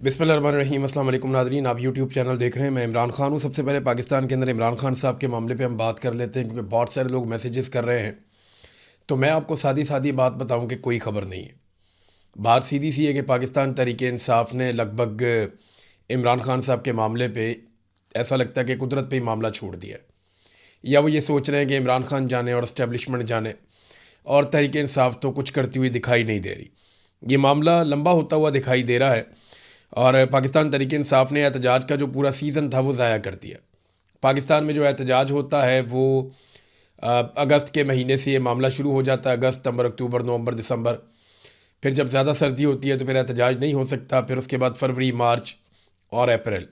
बिस्मिल्लाहिर्रहमानिर्रहीम। अस्सलाम वालेकुम नाज़रीन, आप यूट्यूब चैनल देख रहे हैं। मैं इमरान खान हूँ। सबसे पहले पाकिस्तान के अंदर इमरान खान साहब के मामले पे हम बात कर लेते हैं, क्योंकि बहुत सारे लोग मैसेजेस कर रहे हैं। तो मैं आपको सादी सादी बात बताऊँ कि कोई ख़बर नहीं है। बात सीधी सी है कि पाकिस्तान तहरीक इंसाफ ने लगभग इमरान खान साहब के मामले पे ऐसा लगता है कि कुदरत पे ही मामला छोड़ दिया है, या वो ये सोच रहे हैं कि इमरान खान जाने और इस्टेब्लिशमेंट जाने और तहरीक इंसाफ तो कुछ करती हुई दिखाई नहीं दे रही। ये मामला लंबा होता हुआ दिखाई दे रहा है और पाकिस्तान तहरीक इंसाफ ने एहतजाज का जो पूरा सीज़न था वो ज़ाया कर दिया। पाकिस्तान में जो एहतजाज होता है वो अगस्त के महीने से ये मामला शुरू हो जाता है। अगस्त, सितंबर, अक्टूबर, नवंबर, दिसंबर। फिर जब ज़्यादा सर्दी होती है तो फिर एहतजाज नहीं हो सकता। फिर उसके बाद फरवरी, मार्च और अप्रैल,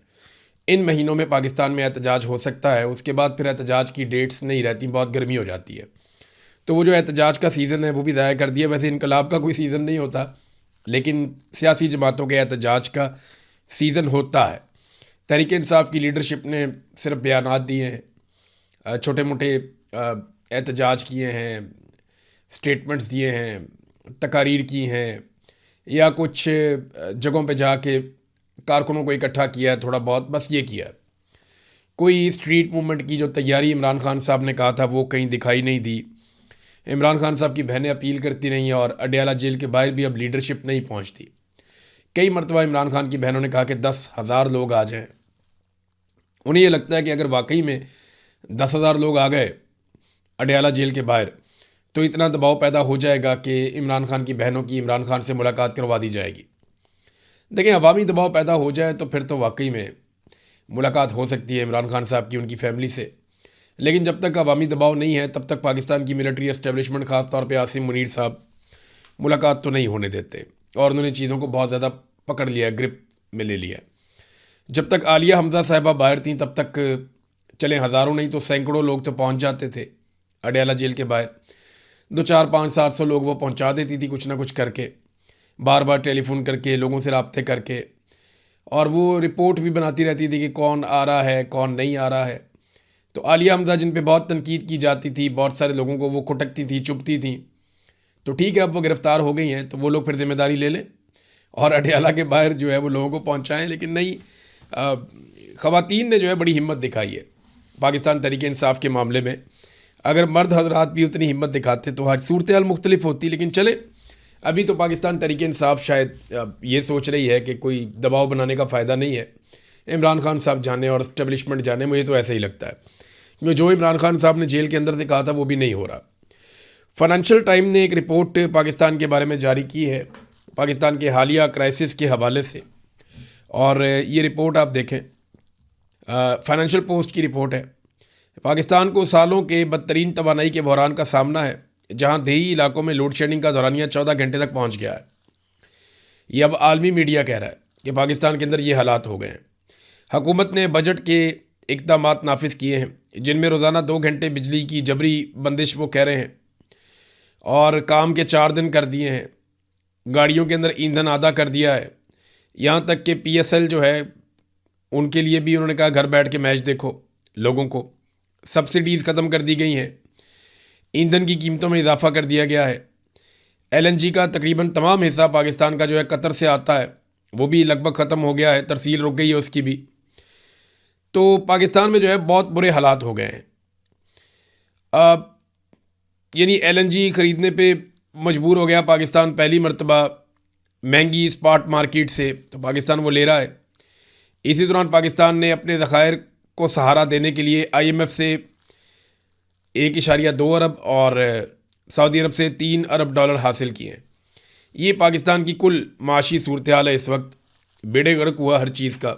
इन महीनों में पाकिस्तान में एहतजाज हो सकता है। उसके बाद फिर एहतजाज की डेट्स नहीं रहती, बहुत गर्मी हो जाती है। तो वो जो एहतजाज का सीज़न है वो भी ज़ाया कर दिया। वैसे इनकलाब का कोई सीज़न नहीं होता, लेकिन सियासी जमातों के एहतजाज का सीज़न होता है। तहरीक इंसाफ की लीडरशिप ने सिर्फ बयानात दिए हैं, छोटे मोटे एहतजाज किए हैं, स्टेटमेंट्स दिए हैं, तकारीर की हैं, या कुछ जगहों पे जाके कारकुनों को इकट्ठा किया है, थोड़ा बहुत, बस ये किया है। कोई स्ट्रीट मूवमेंट की जो तैयारी इमरान खान साहब ने कहा था वो कहीं दिखाई नहीं दी। इमरान खान साहब की बहनें अपील करती रहीं और अडयाला जेल के बाहर भी अब लीडरशिप नहीं पहुंचती। कई मरतबा इमरान खान की बहनों ने कहा कि 10,000 लोग आ जाएं। उन्हें यह लगता है कि अगर वाकई में 10,000 लोग आ गए अडयाला जेल के बाहर तो इतना दबाव पैदा हो जाएगा कि इमरान खान की बहनों की इमरान खान से मुलाकात करवा दी जाएगी। देखें, अवामी दबाव पैदा हो जाए तो फिर तो वाकई में मुलाकात हो सकती है इमरान खान साहब की उनकी फैमिली से। लेकिन जब तक अवामी दबाव नहीं है तब तक पाकिस्तान की मिलिट्री एस्टेब्लिशमेंट, ख़ास तौर पे आसिम मुनीर साहब, मुलाकात तो नहीं होने देते। और उन्होंने चीज़ों को बहुत ज़्यादा पकड़ लिया है, ग्रिप में ले लिया है। जब तक आलिया हमजा साहिबा बाहर थी तब तक चले हज़ारों नहीं तो सैकड़ों लोग तो पहुंच जाते थे अडयाला जेल के बाहर। 2, 4, 5, 700 लोग वो पहुंचा देती थी कुछ ना कुछ करके, बार बार टेलीफोन करके, लोगों से रब्ते करके। और वो रिपोर्ट भी बनाती रहती थी कि कौन आ रहा है, कौन नहीं आ रहा है। तो आलिया हमजा, जिन पे बहुत तनकीद की जाती थी, बहुत सारे लोगों को वो खुटकती थी, चुपती थी, तो ठीक है, अब वो गिरफ़्तार हो गई हैं तो वो लोग फिर जिम्मेदारी ले लें और अडयाला के बाहर जो है वो लोगों को पहुंचाएं। लेकिन नहीं, ख़वातीन ने जो है बड़ी हिम्मत दिखाई है पाकिस्तान तहरीक इंसाफ के मामले में। अगर मर्द हजरात भी उतनी हिम्मत दिखाते तो आज सूरत हाल मुख्तलिफ होती। लेकिन चले, अभी तो पाकिस्तान तहरीक इंसाफ शायद ये सोच रही है कि कोई दबाव बनाने का फ़ायदा नहीं है, इमरान खान साहब जाने और इस्टेब्लिशमेंट जाने। मुझे तो ऐसा ही लगता है, क्योंकि जो इमरान खान साहब ने जेल के अंदर से कहा था वो भी नहीं हो रहा। फाइनेंशियल टाइम ने एक रिपोर्ट पाकिस्तान के बारे में जारी की है, पाकिस्तान के हालिया क्राइसिस के हवाले से। और ये रिपोर्ट आप देखें, फाइनेंशियल पोस्ट की रिपोर्ट है। पाकिस्तान को सालों के बदतरीन तवानाई के बहरान का सामना है, जहां देही इलाकों में लोड शेडिंग का दौरानिया 14 घंटे तक पहुंच गया है। ये अब आलमी मीडिया कह रहा है कि पाकिस्तान के अंदर ये हालात हो गए हैं। हुकूमत ने बजट के इक़दाम नाफिज किए हैं, जिनमें रोज़ाना 2 घंटे बिजली की जबरी बंदिश वो कह रहे हैं, और काम के 4 दिन कर दिए हैं। गाड़ियों के अंदर ईंधन आधा कर दिया है। यहाँ तक कि PSL जो है उनके लिए भी उन्होंने कहा घर बैठ के मैच देखो। लोगों को सब्सिडीज़ ख़त्म कर दी गई हैं, ईंधन की कीमतों में इजाफा कर दिया गया है। LNG का तकरीबन तमाम हिस्सा पाकिस्तान का जो है कतर से आता है, वो भी लगभग ख़त्म हो गया है, तरसील रुक गई है उसकी भी। तो पाकिस्तान में जो है बहुत बुरे हालात हो गए हैं। यानी LNG ख़रीदने पे मजबूर हो गया पाकिस्तान पहली मरतबा महंगी स्पॉट मार्केट से, तो पाकिस्तान वो ले रहा है। इसी दौरान पाकिस्तान ने अपने ज़खायर को सहारा देने के लिए IMF से 1.2 अरब और सऊदी अरब से 3 अरब डॉलर हासिल किए हैं। ये पाकिस्तान की कुल माशी सूरत हाल है इस वक्त। बेड़े गर्क हुआ हर चीज़ का,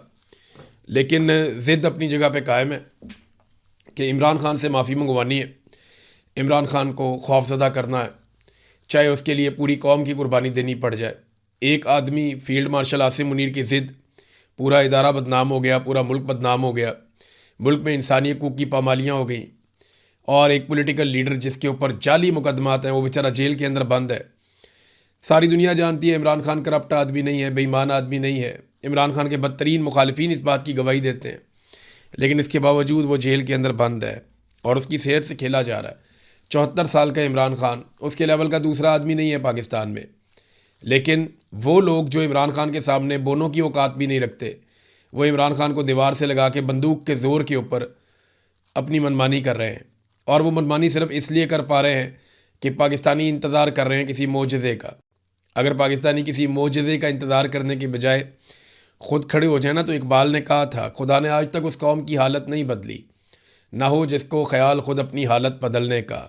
लेकिन ज़िद अपनी जगह पे कायम है कि इमरान खान से माफ़ी मंगवानी है, इमरान खान को खौफज़दा करना है, चाहे उसके लिए पूरी कौम की कुर्बानी देनी पड़ जाए। एक आदमी, फील्ड मार्शल आसिम मुनीर की ज़िद, पूरा इदारा बदनाम हो गया, पूरा मुल्क बदनाम हो गया, मुल्क में इंसानी हकूक़ की पामालियाँ हो गई। और एक पॉलिटिकल लीडर जिसके ऊपर जाली मुकदमात हैं, वो बेचारा जेल के अंदर बंद है। सारी दुनिया जानती है इमरान खान करप्ट आदमी नहीं है, बेईमान आदमी नहीं है। इमरान खान के बदतरीन मुखालिफिन इस बात की गवाही देते हैं, लेकिन इसके बावजूद वो जेल के अंदर बंद है और उसकी सेहत से खेला जा रहा है। 74 साल का इमरान खान उसके लेवल का दूसरा आदमी नहीं है पाकिस्तान में, लेकिन वो लोग जो इमरान खान के सामने बोनों की औकात भी नहीं रखते, वो इमरान खान को दीवार से लगा के बंदूक के ज़ोर के ऊपर अपनी मनमानी कर रहे हैं। और वो मनमानी सिर्फ इसलिए कर पा रहे हैं कि पाकिस्तानी इंतज़ार कर रहे हैं किसी मोजज़े का। अगर पाकिस्तानी किसी मोजज़े का इंतज़ार करने के बजाय ख़ुद खड़े हो जाए ना, तो इकबाल ने कहा था, खुदा ने आज तक उस कौम की हालत नहीं बदली, ना हो जिसको ख्याल ख़ुद अपनी हालत बदलने का।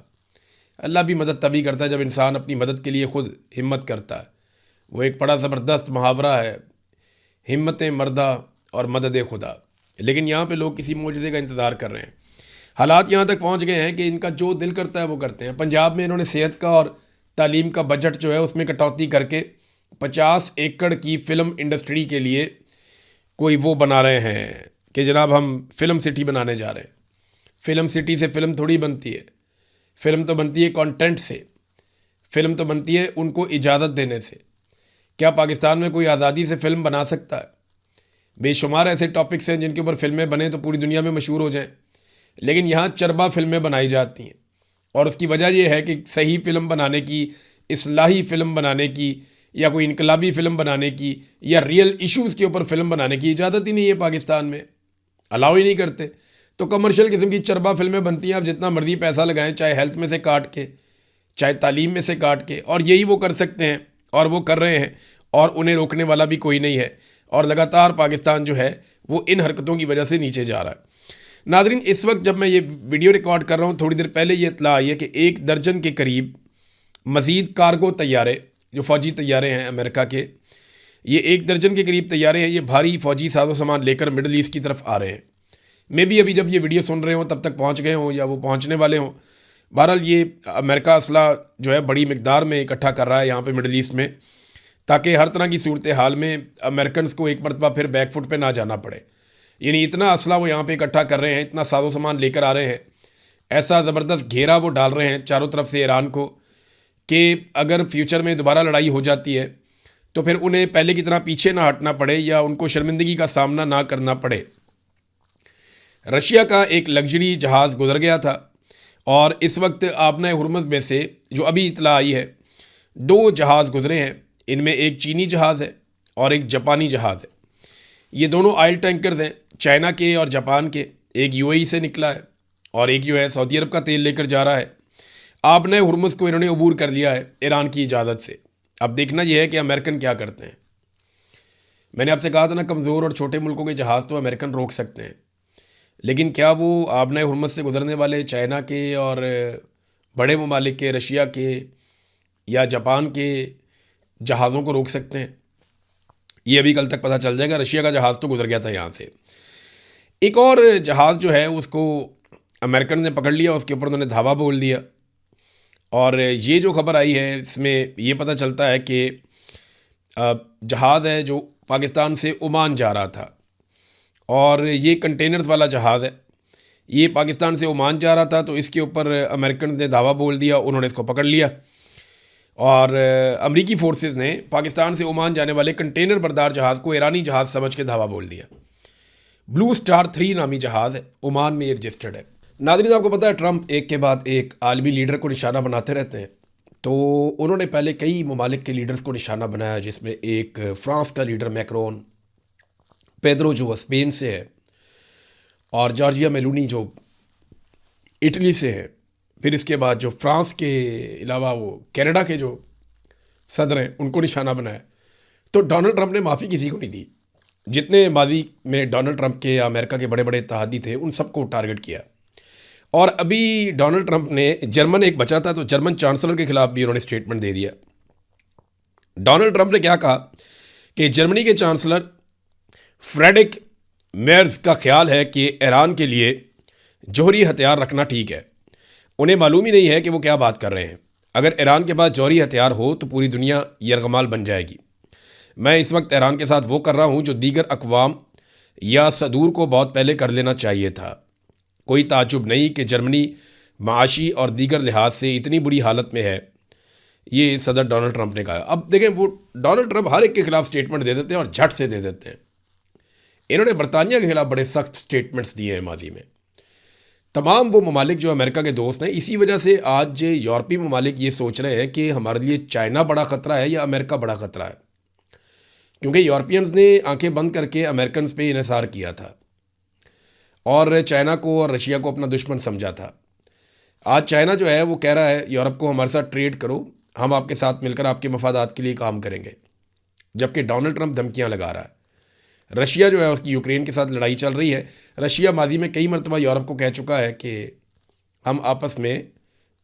अल्लाह भी मदद तभी करता है जब इंसान अपनी मदद के लिए ख़ुद हिम्मत करता है। वो एक बड़ा ज़बरदस्त मुहावरा है, हिम्मत मर्दा और मदद खुदा। लेकिन यहाँ पे लोग किसी मोजज़े का इंतज़ार कर रहे हैं। हालात यहाँ तक पहुँच गए हैं कि इनका जो दिल करता है वो करते हैं। पंजाब में इन्होंने सेहत का और तालीम का बजट जो है उसमें कटौती करके 50 एकड़ की फ़िल्म इंडस्ट्री के लिए कोई वो बना रहे हैं कि जनाब हम फ़िल्म सिटी बनाने जा रहे हैं। फ़िल्म सिटी से फ़िल्म थोड़ी बनती है, फ़िल्म तो बनती है कंटेंट से, फ़िल्म तो बनती है उनको इजाज़त देने से। क्या पाकिस्तान में कोई आज़ादी से फ़िल्म बना सकता है? बेशुमार ऐसे टॉपिक्स हैं जिनके ऊपर फ़िल्में बने तो पूरी दुनिया में मशहूर हो जाएं, लेकिन यहाँ चरबा फ़िल्में बनाई जाती हैं। और उसकी वजह यह है कि सही फ़िल्म बनाने की, इस्लाही फ़िल्म बनाने की, या कोई इनकलाबी फ़िल्म बनाने की, या रियल इश्यूज़ के ऊपर फ़िल्म बनाने की इजाज़त ही नहीं है पाकिस्तान में, अलाउ ही नहीं करते। तो कमर्शियल किस्म की चरबा फ़िल्में बनती हैं। आप जितना मर्ज़ी पैसा लगाएं, चाहे हेल्थ में से काट के, चाहे तालीम में से काट के, और यही वो कर सकते हैं और वो कर रहे हैं, और उन्हें रोकने वाला भी कोई नहीं है। और लगातार पाकिस्तान जो है वो इन हरकतों की वजह से नीचे जा रहा है। नाज़रीन, इस वक्त जब मैं ये वीडियो रिकॉर्ड कर रहा हूँ, थोड़ी देर पहले ये इत्तला आई है कि 1 दर्जन के करीब मज़ीद कार्गो तैयारे, जो फ़ौजी तैयारे हैं अमेरिका के, ये 1 दर्जन के करीब तैयारे हैं, ये भारी फ़ौजी साजो सामान लेकर मिडल ईस्ट की तरफ आ रहे हैं। मे भी अभी जब ये वीडियो सुन रहे हों तब तक पहुँच गए हों या वो पहुँचने वाले हों। बहरहाल ये अमेरिका असला जो है बड़ी मिकदार में इकट्ठा कर रहा है यहाँ पे मिडल ईस्ट में, ताकि हर तरह की सूरत हाल में अमेरिकन को एक मरतबा फिर बैकफुट पे ना जाना पड़े। यानी इतना असला वो यहाँ पे इकट्ठा कर रहे हैं, इतना साजो सामान लेकर आ रहे हैं, ऐसा ज़बरदस्त घेरा वो डाल रहे हैं चारों तरफ से ईरान को कि अगर फ्यूचर में दोबारा लड़ाई हो जाती है तो फिर उन्हें पहले की तरह पीछे ना हटना पड़े या उनको शर्मिंदगी का सामना ना करना पड़े। रशिया का एक लग्जरी जहाज़ गुजर गया था और इस वक्त आबना हुरमुज़ में से जो अभी इतला आई है 2 जहाज़ गुजरे हैं। इनमें एक चीनी जहाज़ है और एक जापानी जहाज़ है। ये दोनों ऑयल टैंकर्स हैं, चाइना के और जापान के। एक यूएई से निकला है और एक जो है सऊदी अरब का तेल लेकर जा रहा है। आबना हुरमुज़ को इन्होंने अबूर कर लिया है ईरान की इजाज़त से। अब देखना यह है कि अमेरिकन क्या करते हैं। मैंने आपसे कहा था ना, कमज़ोर और छोटे मुल्कों के जहाज़ तो अमेरिकन रोक सकते हैं, लेकिन क्या वो आबना हुरमुज़ से गुजरने वाले चाइना के और बड़े ममालिक के, रशिया के या जापान के जहाज़ों को रोक सकते हैं? ये अभी कल तक पता चल जाएगा। रशिया का जहाज़ तो गुजर गया था यहाँ से। एक और जहाज़ जो है उसको अमेरिकन ने पकड़ लिया, उसके ऊपर उन्होंने धावा बोल दिया। और ये जो खबर आई है इसमें ये पता चलता है कि जहाज़ है जो पाकिस्तान से ओमान जा रहा था, और ये कंटेनर्स वाला जहाज़ है, ये पाकिस्तान से ओमान जा रहा था। तो इसके ऊपर अमेरिकन ने दावा बोल दिया, उन्होंने इसको पकड़ लिया और अमरीकी फोर्सेस ने पाकिस्तान से ओमान जाने वाले कंटेनर बरदार जहाज़ को ईरानी जहाज़ समझ के दावा बोल दिया। ब्लू स्टार 3 नामी जहाज़ है, ओमान में रजिस्टर्ड है। नाज़रीन, आपको पता है ट्रंप एक के बाद एक आलमी लीडर को निशाना बनाते रहते हैं। तो उन्होंने पहले कई ममालिक के लीडर्स को निशाना बनाया, जिसमें एक फ्रांस का लीडर मैक्रोन, पेड्रो जो स्पेन से है, और जॉर्जिया मेलोनी जो इटली से है। फिर इसके बाद जो फ्रांस के अलावा वो कनाडा के जो सदर हैं उनको निशाना बनाया। तो डोनाल्ड ट्रंप ने माफ़ी किसी को नहीं दी। जितने माजी में डोनाल्ड ट्रंप के या अमेरिका के बड़े बड़े इत्तेहादी थे उन सबको टारगेट किया। और अभी डोनाल्ड ट्रंप ने, जर्मन एक बचा था, तो जर्मन चांसलर के खिलाफ भी उन्होंने स्टेटमेंट दे दिया। डोनाल्ड ट्रंप ने क्या कहा कि जर्मनी के चांसलर फ्रेडरिक मेर्ज का ख्याल है कि ईरान के लिए जौहरी हथियार रखना ठीक है। उन्हें मालूम ही नहीं है कि वो क्या बात कर रहे हैं। अगर ईरान के पास जौहरी हथियार हो तो पूरी दुनिया यरगमाल बन जाएगी। मैं इस वक्त ईरान के साथ वो कर रहा हूँ जो दीगर अक़वाम या सदूर को बहुत पहले कर लेना चाहिए था। कोई ताज्जुब नहीं कि जर्मनी माशी और दीगर लिहाज से इतनी बुरी हालत में है, ये सदर डोनाल्ड ट्रंप ने कहा। अब देखें, वो डोनाल्ड ट्रंप हर एक के खिलाफ स्टेटमेंट दे देते हैं और झट से दे देते हैं। इन्होंने बरतानिया के खिलाफ बड़े सख्त स्टेटमेंट्स दिए हैं माजी में। तमाम वो ममालिक जो अमेरिका के दोस्त हैं, इसी वजह से आज यूरोपीय ममालिक ये सोच रहे हैं कि हमारे लिए चाइना बड़ा ख़तरा है या अमेरिका बड़ा ख़तरा है। क्योंकि यूरोपियंस ने आंखें बंद करके अमेरिकन पे इन्हिसार किया था और चाइना को और रशिया को अपना दुश्मन समझा था। आज चाइना जो है वो कह रहा है यूरोप को हमारे साथ ट्रेड करो, हम आपके साथ मिलकर आपके मफादात के लिए काम करेंगे, जबकि डोनाल्ड ट्रंप धमकियां लगा रहा है। रशिया जो है उसकी यूक्रेन के साथ लड़ाई चल रही है। रशिया माजी में कई मरतबा यूरोप को कह चुका है कि हम आपस में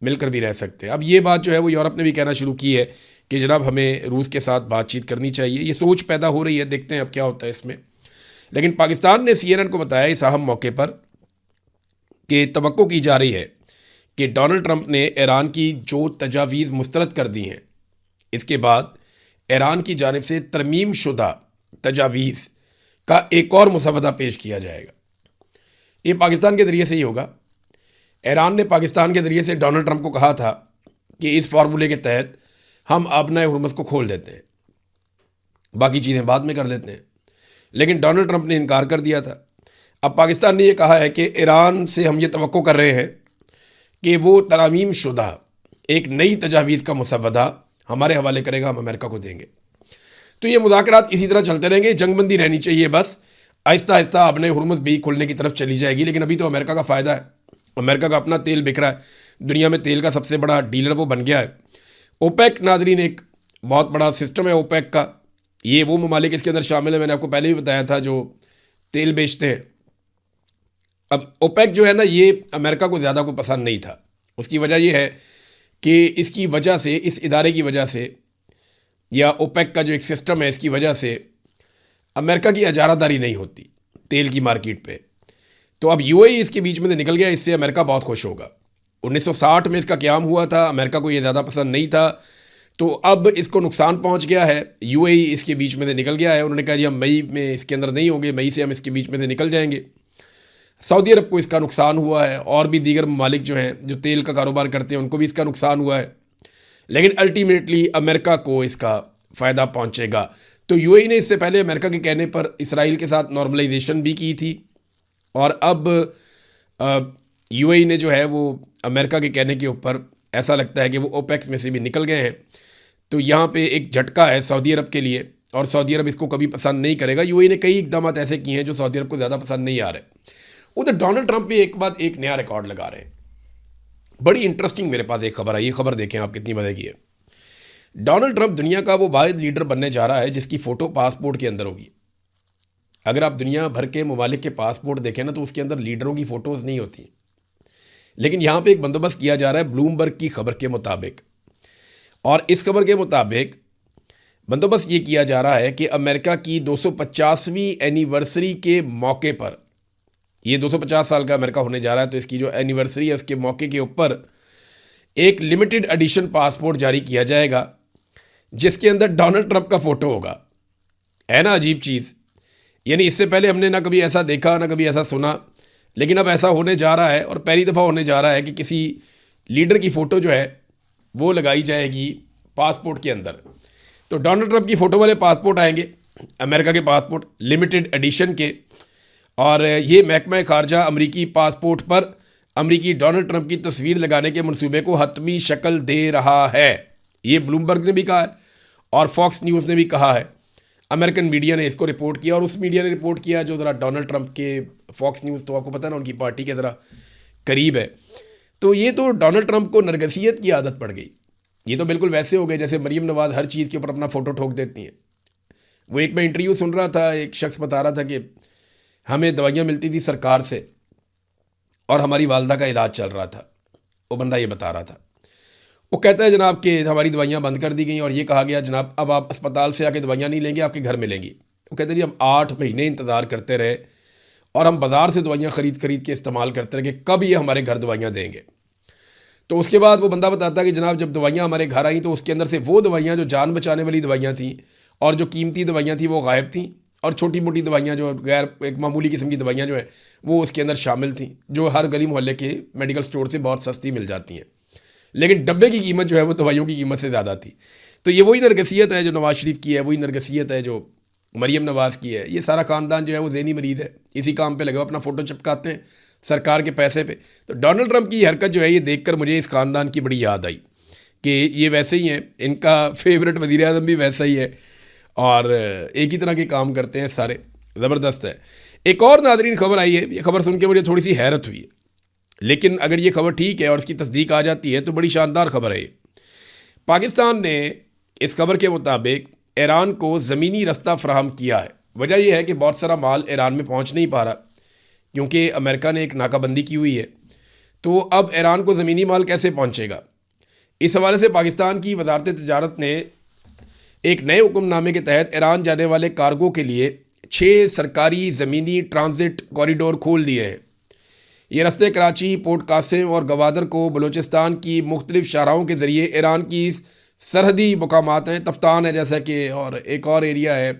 मिलकर भी रह सकते हैं। अब ये बात जो है वो यूरोप ने भी कहना शुरू की है कि जनाब हमें रूस के साथ बातचीत करनी चाहिए। ये सोच पैदा हो रही है, देखते हैं अब क्या होता है इसमें। लेकिन पाकिस्तान ने CNN को बताया इस अहम मौके पर कि तवक्को की जा रही है कि डोनाल्ड ट्रंप ने ईरान की जो तजावीज़ मुस्तरद कर दी हैं, इसके बाद ईरान की जानिब से तरमीम शुदा तजावीज़ का एक और मुसवदा पेश किया जाएगा। ये पाकिस्तान के ज़रिए से ही होगा। ईरान ने पाकिस्तान के ज़रिए से डोनाल्ड ट्रंप को कहा था कि इस फार्मूले के तहत हम आबनाए हुर्मुज़ को खोल देते हैं, बाकी चीज़ें बाद में कर लेते हैं, लेकिन डोनाल्ड ट्रंप ने इनकार कर दिया था। अब पाकिस्तान ने यह कहा है कि ईरान से हम ये तवक्को कर रहे हैं कि वो तरामीम शुदा एक नई तजावीज़ का मुसवदा हमारे हवाले करेगा, हम अमेरिका को देंगे। तो ये मुज़ाकरात इसी तरह चलते रहेंगे, जंगबंदी रहनी चाहिए, बस आहिस्ता आहिस्ता अपने हुर्मुज़ भी खुलने की तरफ चली जाएगी। लेकिन अभी तो अमेरिका का फ़ायदा है, अमेरिका का अपना तेल बिक रहा है, दुनिया में तेल का सबसे बड़ा डीलर वो बन गया है। ओपेक नाज़रीन एक बहुत बड़ा सिस्टम है ओपेक का, ये वो ममालिक इसके अंदर शामिल है, मैंने आपको पहले भी बताया था, जो तेल बेचते हैं। अब ओपेक जो है ना, ये अमेरिका को ज़्यादा को पसंद नहीं था। उसकी वजह यह है कि इसकी वजह से, इस इदारे की वजह से, या ओपेक का जो एक सिस्टम है इसकी वजह से अमेरिका की इजारादारी नहीं होती तेल की मार्केट पे। तो अब UAE इसके बीच में से निकल गया, इससे अमेरिका बहुत खुश होगा। 1960 में इसका क़याम हुआ था, अमेरिका को ये ज़्यादा पसंद नहीं था, तो अब इसको नुकसान पहुंच गया है। UAE इसके बीच में से निकल गया है, उन्होंने कहा जी हम मई में इसके अंदर नहीं होंगे, मई से हम इसके बीच में से निकल जाएंगे। सऊदी अरब को इसका नुकसान हुआ है, और भी दीगर ममालिक जो हैं जो तेल का कारोबार करते हैं उनको भी इसका नुकसान हुआ है, लेकिन अल्टीमेटली अमेरिका को इसका फ़ायदा पहुंचेगा। तो UAE ने इससे पहले अमेरिका के कहने पर इसराइल के साथ नॉर्मलाइजेशन भी की थी, और अब UAE ने जो है वो अमेरिका के कहने के ऊपर ऐसा लगता है कि वो ओपेक्स में से भी निकल गए हैं। तो यहाँ पे एक झटका है सऊदी अरब के लिए, और सऊदी अरब इसको कभी पसंद नहीं करेगा। UAE ने कई इकदाम ऐसे किए हैं जो सऊदी अरब को ज़्यादा पसंद नहीं आ रहे। उधर डोनाल्ड ट्रंप भी एक बाद एक नया रिकॉर्ड लगा रहे हैं। बड़ी इंटरेस्टिंग मेरे पास एक खबर आई, ये खबर देखें आप कितनी मज़े की है। डोनाल्ड ट्रंप दुनिया का वो वाहिद लीडर बनने जा रहा है जिसकी फ़ोटो पासपोर्ट के अंदर होगी। अगर आप दुनिया भर के ममालिक के पासपोर्ट देखें ना, तो उसके अंदर लीडरों की फ़ोटोज़ नहीं होती, लेकिन यहाँ पे एक बंदोबस्त किया जा रहा है ब्लूमबर्ग की खबर के मुताबिक। और इस खबर के मुताबिक बंदोबस्त ये किया जा रहा है कि अमेरिका की 250वीं एनिवर्सरी के मौके पर, ये 250 साल का अमेरिका होने जा रहा है, तो इसकी जो एनिवर्सरी है उसके मौके के ऊपर एक लिमिटेड एडिशन पासपोर्ट जारी किया जाएगा जिसके अंदर डोनाल्ड ट्रंप का फ़ोटो होगा। है ना अजीब चीज़, यानी इससे पहले हमने ना कभी ऐसा देखा ना कभी ऐसा सुना, लेकिन अब ऐसा होने जा रहा है, और पहली दफ़ा होने जा रहा है कि किसी लीडर की फ़ोटो जो है वो लगाई जाएगी पासपोर्ट के अंदर। तो डोनाल्ड ट्रंप की फ़ोटो वाले पासपोर्ट आएंगे, अमेरिका के पासपोर्ट लिमिटेड एडिशन के, और ये महकमा खारजा अमरीकी पासपोर्ट पर अमरीकी डोनाल्ड ट्रंप की तस्वीर लगाने के मंसूबे को हतमी शक्ल दे रहा है। ये ब्लूमबर्ग ने भी कहा है और फॉक्स न्यूज़ ने भी कहा है। अमेरिकन मीडिया ने इसको रिपोर्ट किया, और उस मीडिया ने रिपोर्ट किया जो ज़रा डोनाल्ड ट्रंप के, फॉक्स न्यूज़ तो आपको पता है ना उनकी पार्टी के ज़रा करीब है। तो ये तो डोनाल्ड ट्रंप को नरगसियत की आदत पड़ गई। ये तो बिल्कुल वैसे हो गए जैसे मरीम नवाज़ हर चीज़ के ऊपर अपना फ़ोटो ठोक देती हैं। वो एक मैं इंटरव्यू सुन रहा था, एक शख्स बता रहा था कि हमें दवाइयाँ मिलती थी सरकार से और हमारी वालदा का इलाज चल रहा था। वो बंदा ये बता रहा था, वो कहता है जनाब कि हमारी दवाइयाँ बंद कर दी गई और ये कहा गया जनाब अब आप अस्पताल से आके दवाइयाँ नहीं लेंगे, आपके घर मिलेंगी। वो कहते जी हम 8 महीने इंतज़ार करते रहे और हम बाज़ार से दवाइयाँ ख़रीद के इस्तेमाल करते रहे कि कब ये हमारे घर दवाइयाँ देंगे। तो उसके बाद वो बंदा बताता है कि जनाब जब दवाइयाँ हमारे घर आई तो उसके अंदर से वो दवाइयाँ जो जान बचाने वाली दवाइयाँ थीं और जो कीमती दवाइयाँ थीं वो गायब थीं, और छोटी मोटी दवाइयाँ जो गैर एक मामूली किस्म की दवाइयाँ जो है वो उसके अंदर शामिल थीं, जो हर गली मोहल्ले के मेडिकल स्टोर से बहुत सस्ती मिल जाती हैं, लेकिन डब्बे की कीमत जो है वो दवाइयों की कीमत से ज़्यादा थी। तो ये वही नरगसियत है जो नवाज़ शरीफ की है, वही नरगसियत है जो मरीम नवाज़ की है। ये सारा ख़ानदान जो है वो ज़हनी मरीज़ है, इसी काम पे लगे हुए, अपना फ़ोटो चिपकाते हैं सरकार के पैसे पे। तो डोनाल्ड ट्रंप की हरकत जो है ये देखकर मुझे इस ख़ानदान की बड़ी याद आई कि ये वैसे ही हैं, इनका फेवरेट वज़ीर आज़म भी वैसा ही है, और एक ही तरह के काम करते हैं सारे। ज़बरदस्त है। एक और नादरीन खबर आई है, ये खबर सुन के मुझे थोड़ी सी हैरत हुई है, लेकिन अगर ये खबर ठीक है और इसकी तस्दीक आ जाती है तो बड़ी शानदार खबर है। पाकिस्तान ने इस खबर के मुताबिक ईरान को ज़मीनी रास्ता फराहम किया है। वजह यह है कि बहुत सारा माल ईरान में पहुंच नहीं पा रहा क्योंकि अमेरिका ने एक नाकाबंदी की हुई है। तो अब ईरान को ज़मीनी माल कैसे पहुंचेगा? इस हवाले से पाकिस्तान की वजारत तिजारत ने एक नए हुक्मनामे के तहत ईरान जाने वाले कार्गो के लिए 6 सरकारी ज़मीनी ट्रांजिट कॉरिडोर खोल दिए हैं। ये रास्ते कराची, पोर्ट कासिम और गवादर को बलूचिस्तान की मुख्तलिफ शाहराहों के ज़रिए ईरान की सरहदी मकामात हैं, तफ्तान है जैसा कि, और एक और एरिया है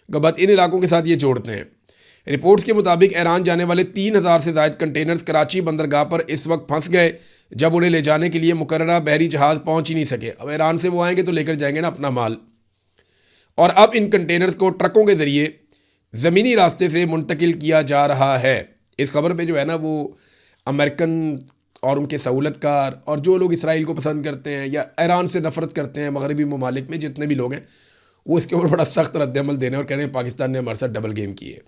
गबत, इन इलाकों के साथ ये जोड़ते हैं। रिपोर्ट्स के मुताबिक ईरान जाने वाले 3000 से ज़ायद कंटेनर्स कराची बंदरगाह पर इस वक्त फंस गए जब उन्हें ले जाने के लिए मुकर्ररा बहरी जहाज़ पहुँच ही नहीं सके। अब ईरान से वो आएंगे तो लेकर जाएंगे ना अपना माल, और अब इन कंटेनर्स को ट्रकों के ज़रिए ज़मीनी रास्ते से मुंतकिल किया जा रहा है। इस खबर पे जो है ना वो अमेरिकन और उनके सहूलतकार और जो लोग इसराइल को पसंद करते हैं या ईरान से नफ़रत करते हैं, मगरबी ममालिक में जितने भी लोग हैं, वो इसके ऊपर बड़ा सख्त रद्दअमल देने और कह रहे हैं पाकिस्तान ने हमारे साथ डबल गेम की है।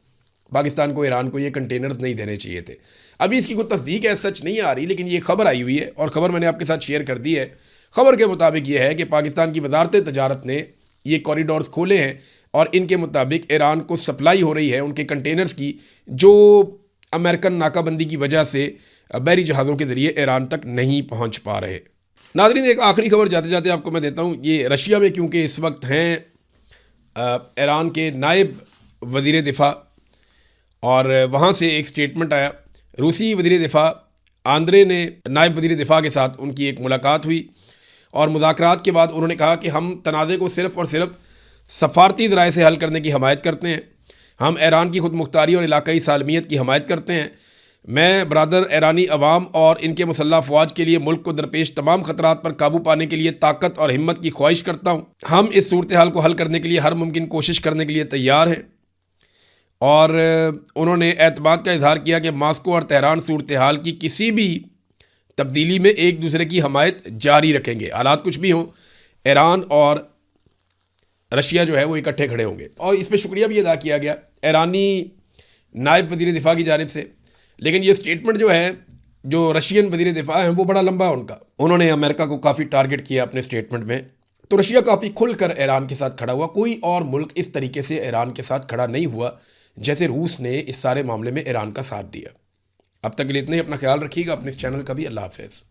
पाकिस्तान को, ईरान को ये कंटेनर्स नहीं देने चाहिए थे। अभी इसकी कोई तस्दीक है, सच नहीं आ रही, लेकिन ये खबर आई हुई है और ख़बर मैंने आपके साथ शेयर कर दी है। खबर के मुताबिक ये है कि पाकिस्तान की वजारत तजारत ने ये कॉरिडोर्स खोले हैं और इनके मुताबिक ईरान को सप्लाई हो रही है उनके कंटेनर्स की, जो अमेरिकन नाकाबंदी की वजह से बहरी जहाज़ों के ज़रिए ईरान तक नहीं पहुंच पा रहे। नाज़रीन, एक आखिरी खबर जाते जाते आपको मैं देता हूं। ये रशिया में क्योंकि इस वक्त हैं ईरान के नायब वज़ीर दिफ़ा, और वहाँ से एक स्टेटमेंट आया। रूसी वज़ीर दिफ़ा आंद्रे ने नायब वज़ीर दिफ़ा के साथ उनकी एक मुलाकात हुई और मुज़ाकरात के बाद उन्होंने कहा कि हम तनाज़े को सिर्फ़ और सिर्फ सफ़ारती ज़राए से हल करने की हमायत करते हैं। हम ईरान की खुद मुख्तारी और इलाकाई सालमियत की हमायत करते हैं। मैं बरादर ईरानी अवाम और इनके मुसल्लह अफवाज के लिए मुल्क को दरपेश तमाम ख़तरात पर काबू पाने के लिए ताकत और हिम्मत की ख्वाहिश करता हूँ। हम इस सूरत हाल को हल करने के लिए हर मुमकिन कोशिश करने के लिए तैयार हैं। और उन्होंने एतमाद का इजहार किया कि मास्को और तेहरान सूरत हाल की किसी भी तब्दीली में एक दूसरे की हमायत जारी रखेंगे। हालात कुछ भी हों, ईरान और रशिया जो है वो इकट्ठे खड़े होंगे। और इस पर शुक्रिया भी अदा किया गया ईरानी नायब वज़ीर दिफ़ा की जानिब से। लेकिन ये स्टेटमेंट जो है, जो रशियन वज़ीर दिफ़ा है वो बड़ा लंबा है उनका, उन्होंने अमेरिका को काफ़ी टारगेट किया अपने स्टेटमेंट में। तो रशिया काफ़ी खुलकर ईरान के साथ खड़ा हुआ। कोई और मुल्क इस तरीके से ईरान के साथ खड़ा नहीं हुआ जैसे रूस ने इस सारे मामले में ईरान का साथ दिया। अब तक के लिए इतना ही। अपना ख्याल रखिएगा, अपने इस चैनल का भी। अल्लाह हाफ़िज़।